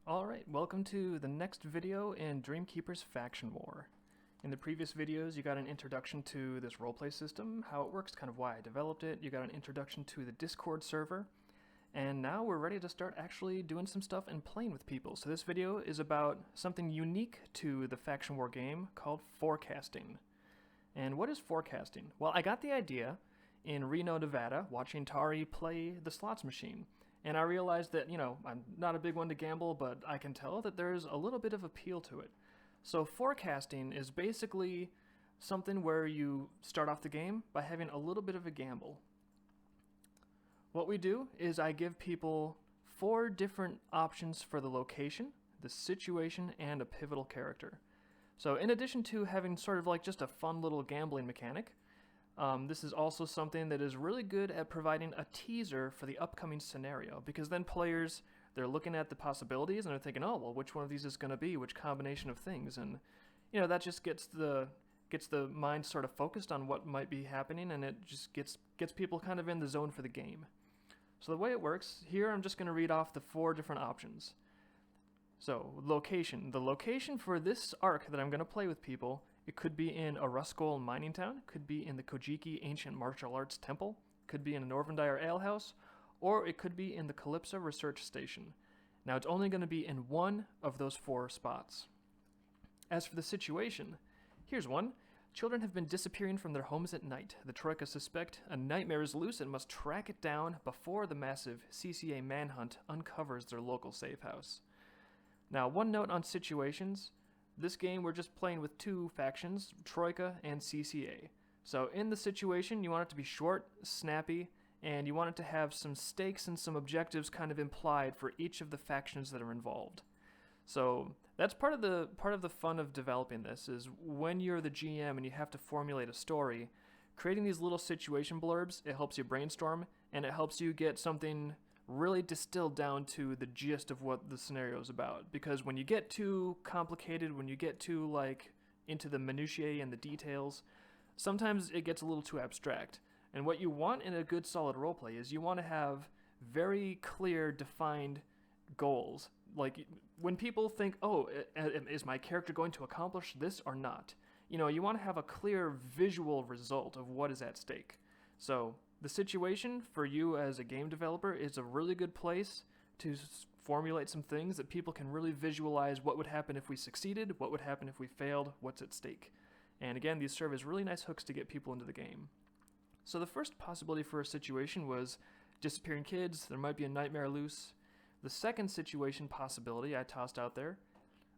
Alright, welcome to the next video in Dreamkeepers Faction War. In the previous videos you got an introduction to this roleplay system, how it works, kind of why I developed it, you got an introduction to the Discord server, and now we're ready to start actually doing some stuff and playing with people. So this video is about something unique to the Faction War game called forecasting. And what is forecasting? Well, I got the idea in Reno, Nevada, watching Tari play the slots machine. And I realized that, I'm not a big one to gamble, but I can tell that there's a little bit of appeal to it. So forecasting is basically something where you start off the game by having a little bit of a gamble. What we do is I give people 4 different options for the location, the situation, and a pivotal character. So in addition to having sort of like just a fun little gambling mechanic, this is also something that is really good at providing a teaser for the upcoming scenario, because then players, they're looking at the possibilities and they're thinking, oh, well, which one of these is going to be, which combination of things, and that just gets the mind sort of focused on what might be happening, and it just gets people kind of in the zone for the game. So the way it works, here I'm just going to read off the 4 different options. So, location. The location for this arc that I'm going to play with people, it could be in a Ruskol mining town, could be in the Kojiki Ancient Martial Arts Temple, could be in a Norvendire alehouse, or it could be in the Calypso Research Station. Now, it's only going to be in one of those 4 spots. As for the situation, here's one. Children have been disappearing from their homes at night. The Troika suspect a nightmare is loose and must track it down before the massive CCA manhunt uncovers their local safe house. Now, one note on situations. This game we're just playing with 2 factions, Troika and CCA. So in the situation, you want it to be short, snappy, and you want it to have some stakes and some objectives kind of implied for each of the factions that are involved. So that's part of the fun of developing this, is when you're the GM and you have to formulate a story, creating these little situation blurbs, it helps you brainstorm, and it helps you get something really distilled down to the gist of what the scenario is about. Because when you get too complicated, when you get too into the minutiae and the details, sometimes it gets a little too abstract. And what you want in a good solid roleplay is you want to have very clear, defined goals. Like when people think, oh, is my character going to accomplish this or not? You want to have a clear visual result of what is at stake. So the situation for you as a game developer is a really good place to formulate some things that people can really visualize what would happen if we succeeded, what would happen if we failed, what's at stake. And again, these serve as really nice hooks to get people into the game. So the first possibility for a situation was disappearing kids, there might be a nightmare loose. The second situation possibility I tossed out there,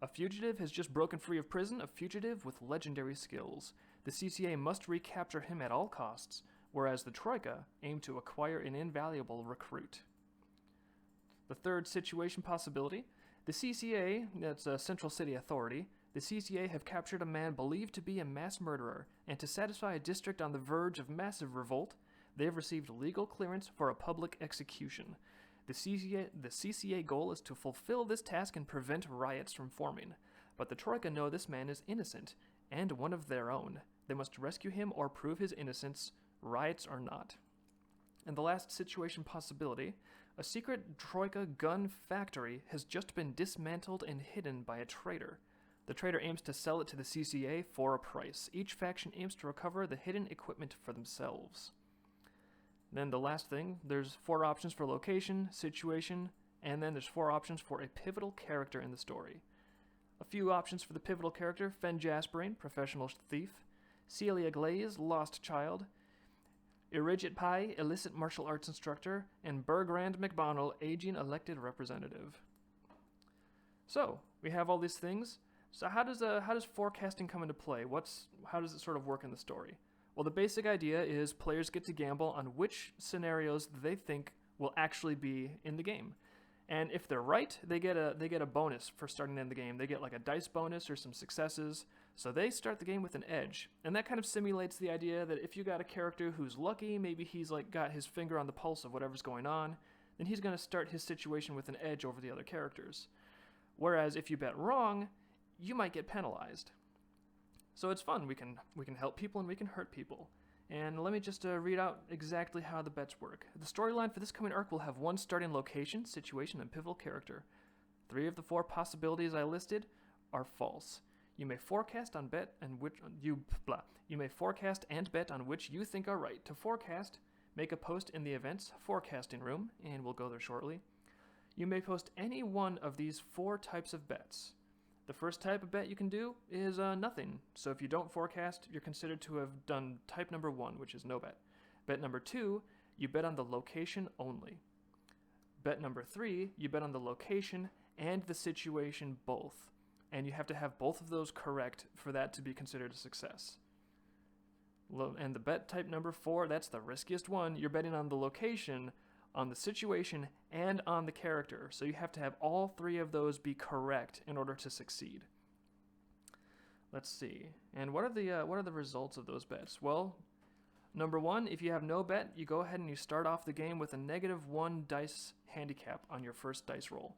a fugitive has just broken free of prison, a fugitive with legendary skills. The CCA must recapture him at all costs, whereas the Troika aim to acquire an invaluable recruit. The third situation possibility, the CCA, that's a Central City Authority, the CCA have captured a man believed to be a mass murderer, and to satisfy a district on the verge of massive revolt, they have received legal clearance for a public execution. The CCA goal is to fulfill this task and prevent riots from forming, but the Troika know this man is innocent, and one of their own. They must rescue him or prove his innocence, riots or not. And the last situation possibility, a secret Troika gun factory has just been dismantled and hidden by a traitor. The traitor aims to sell it to the CCA for a price. Each faction aims to recover the hidden equipment for themselves. Then the last thing, there's 4 options for location, situation, and then there's 4 options for a pivotal character in the story. A few options for the pivotal character: Fen Jasperine, professional thief; Celia Glaze, lost child; Irigit Pai, illicit martial arts instructor; and Bergrand McBonnell, aging elected representative. So, we have all these things. So how does forecasting come into play? How does it sort of work in the story? Well, the basic idea is players get to gamble on which scenarios they think will actually be in the game. And if they're right, they get a bonus for starting in the game. They get like a dice bonus or some successes. So they start the game with an edge. And that kind of simulates the idea that if you got a character who's lucky, maybe he's got his finger on the pulse of whatever's going on, then he's going to start his situation with an edge over the other characters. Whereas if you bet wrong, you might get penalized. So it's fun. We can help people and we can hurt people. And let me just read out exactly how the bets work. The storyline for this coming arc will have 1 starting location, situation, and pivotal character. 3 of the 4 possibilities I listed are false. You may forecast and bet on which You may forecast and bet on which you think are right. To forecast, make a post in the events forecasting room, and we'll go there shortly. You may post any one of these 4 types of bets. The first type of bet you can do is nothing. So if you don't forecast, you're considered to have done type number 1, which is no bet. Bet number 2, you bet on the location only. Bet number 3, you bet on the location and the situation both. And you have to have both of those correct for that to be considered a success. And the bet type number 4, that's the riskiest one. You're betting on the location, on the situation, and on the character. So you have to have all 3 of those be correct in order to succeed. Let's see. And what are the results of those bets? Well, number 1, if you have no bet, you go ahead and you start off the game with a -1 dice handicap on your first dice roll.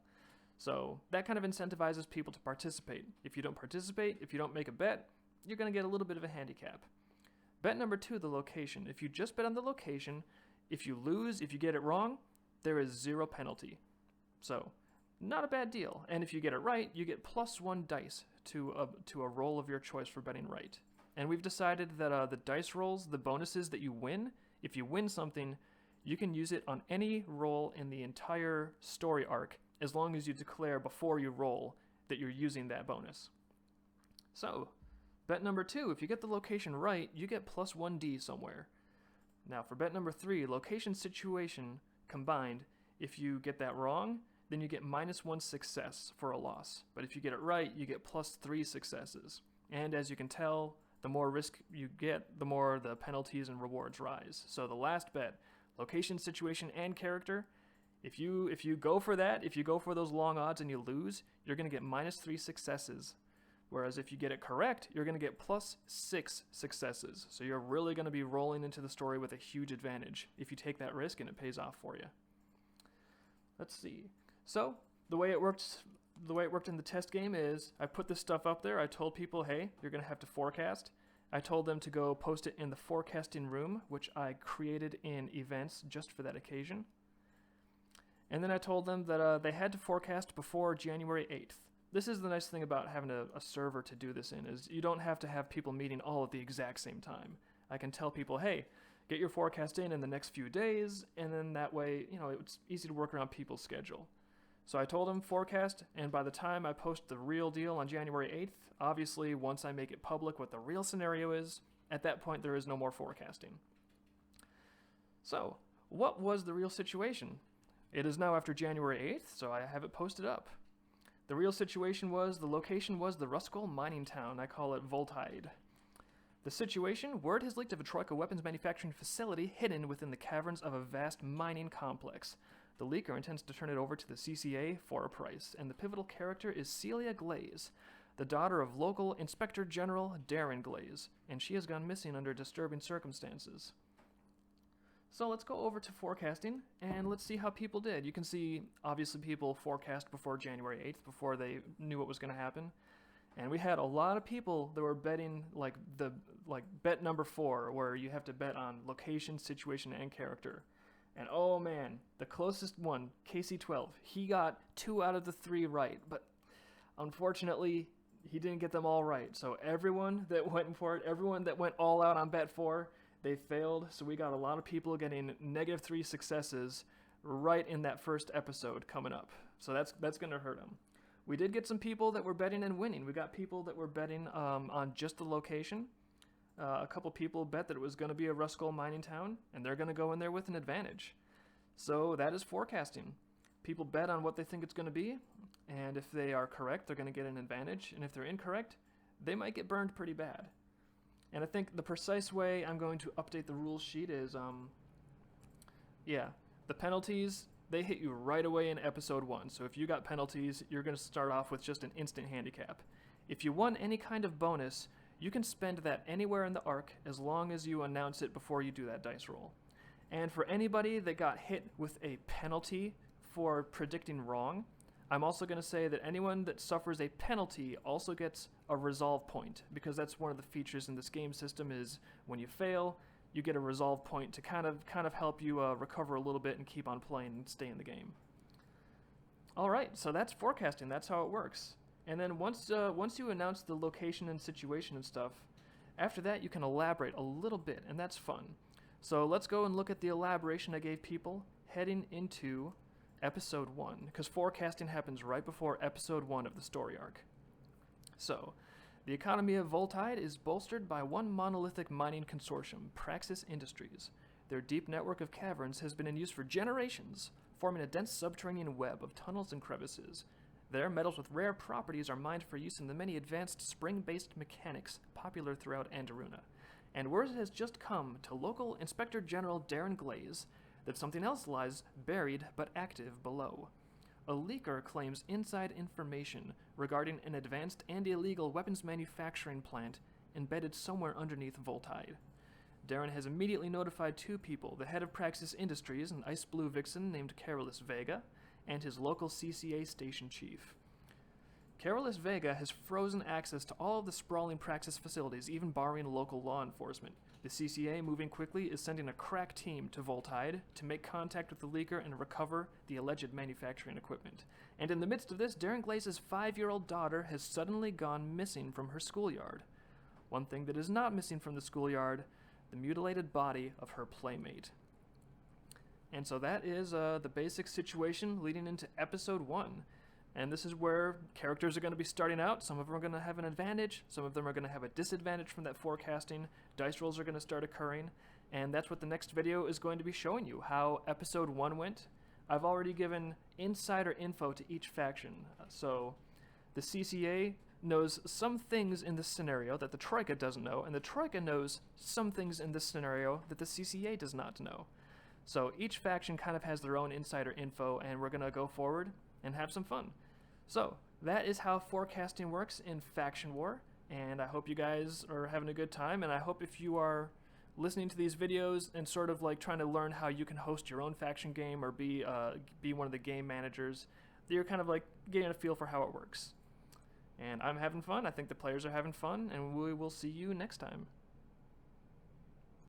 So that kind of incentivizes people to participate. If you don't participate, if you don't make a bet, you're going to get a little bit of a handicap. Bet number 2, the location. If you just bet on the location, if you lose, if you get it wrong, there is 0 penalty. So, not a bad deal. And if you get it right, you get +1 dice to a roll of your choice for betting right. And we've decided that the dice rolls, the bonuses that you win, if you win something, you can use it on any roll in the entire story arc, as long as you declare before you roll that you're using that bonus. So, bet number 2, if you get the location right, you get +1d somewhere. Now for bet number 3, location situation combined, if you get that wrong, then you get -1 success for a loss. But if you get it right, you get +3 successes. And as you can tell, the more risk you get, the more the penalties and rewards rise. So the last bet, location, situation, and character, if you go for that, if you go for those long odds and you lose, you're going to get -3 successes. Whereas if you get it correct, you're going to get +6 successes. So you're really going to be rolling into the story with a huge advantage if you take that risk and it pays off for you. Let's see. So the way it worked in the test game is I put this stuff up there. I told people, hey, you're going to have to forecast. I told them to go post it in the forecasting room, which I created in events just for that occasion. And then I told them that they had to forecast before January 8th. This is the nice thing about having a server to do this in, is you don't have to have people meeting all at the exact same time. I can tell people, hey, get your forecast in the next few days, and then that way, it's easy to work around people's schedule. So I told them forecast, and by the time I post the real deal on January 8th, obviously once I make it public what the real scenario is, at that point there is no more forecasting. So, what was the real situation? It is now after January 8th, so I have it posted up. The real situation was, the location was the Ruskell mining town. I call it Voltide. The situation, word has leaked of a Troika weapons manufacturing facility hidden within the caverns of a vast mining complex. The leaker intends to turn it over to the CCA for a price, and the pivotal character is Celia Glaze, the daughter of local Inspector General Darren Glaze, and she has gone missing under disturbing circumstances. So let's go over to forecasting, and let's see how people did. You can see, obviously, people forecast before January 8th, before they knew what was going to happen. And we had a lot of people that were betting, like bet number 4, where you have to bet on location, situation, and character. And oh man, the closest one, KC12, he got 2 out of the 3 right, but unfortunately, he didn't get them all right. So everyone that went for it, everyone that went all out on bet 4, they failed, so we got a lot of people getting -3 successes right in that first episode coming up. So that's going to hurt them. We did get some people that were betting and winning. We got people that were betting on just the location. A couple people bet that it was going to be a Ruskell mining town, and they're going to go in there with an advantage. So that is forecasting. People bet on what they think it's going to be, and if they are correct, they're going to get an advantage, and if they're incorrect, they might get burned pretty bad. And I think the precise way I'm going to update the rules sheet is, the penalties, they hit you right away in episode 1. So if you got penalties, you're going to start off with just an instant handicap. If you won any kind of bonus, you can spend that anywhere in the arc as long as you announce it before you do that dice roll. And for anybody that got hit with a penalty for predicting wrong, I'm also going to say that anyone that suffers a penalty also gets a resolve point, because that's one of the features in this game system is when you fail, you get a resolve point to kind of help you recover a little bit and keep on playing and stay in the game. All right, so that's forecasting. That's how it works. And then once you announce the location and situation and stuff, after that you can elaborate a little bit, and that's fun. So let's go and look at the elaboration I gave people heading into episode 1, because forecasting happens right before episode 1 of the story arc. So, the economy of Voltide is bolstered by one monolithic mining consortium, Praxis Industries. Their deep network of caverns has been in use for generations, forming a dense subterranean web of tunnels and crevices. There, metals with rare properties are mined for use in the many advanced spring-based mechanics popular throughout Anderuna. And word has just come to local Inspector General Darren Glaze that something else lies buried but active below. A leaker claims inside information regarding an advanced and illegal weapons manufacturing plant embedded somewhere underneath Voltide. Darren has immediately notified 2 people, the head of Praxis Industries, an ice blue vixen named Carolus Vega, and his local CCA station chief. Carolus Vega has frozen access to all of the sprawling Praxis facilities, even barring local law enforcement. The CCA, moving quickly, is sending a crack team to Voltide to make contact with the leaker and recover the alleged manufacturing equipment. And in the midst of this, Darren Glaze's 5-year-old daughter has suddenly gone missing from her schoolyard. One thing that is not missing from the schoolyard, the mutilated body of her playmate. And so that is the basic situation leading into episode 1. And this is where characters are going to be starting out. Some of them are going to have an advantage. Some of them are going to have a disadvantage from that forecasting. Dice rolls are going to start occurring. And that's what the next video is going to be showing you, how episode 1 went. I've already given insider info to each faction. So the CCA knows some things in this scenario that the Troika doesn't know, and the Troika knows some things in this scenario that the CCA does not know. So each faction kind of has their own insider info, and we're going to go forward and have some fun. So that is how forecasting works in Faction War, and I hope you guys are having a good time, and I hope if you are listening to these videos and sort of like trying to learn how you can host your own faction game or be one of the game managers, that you're kind of like getting a feel for how it works. And I'm having fun. I think the players are having fun, and we will see you next time.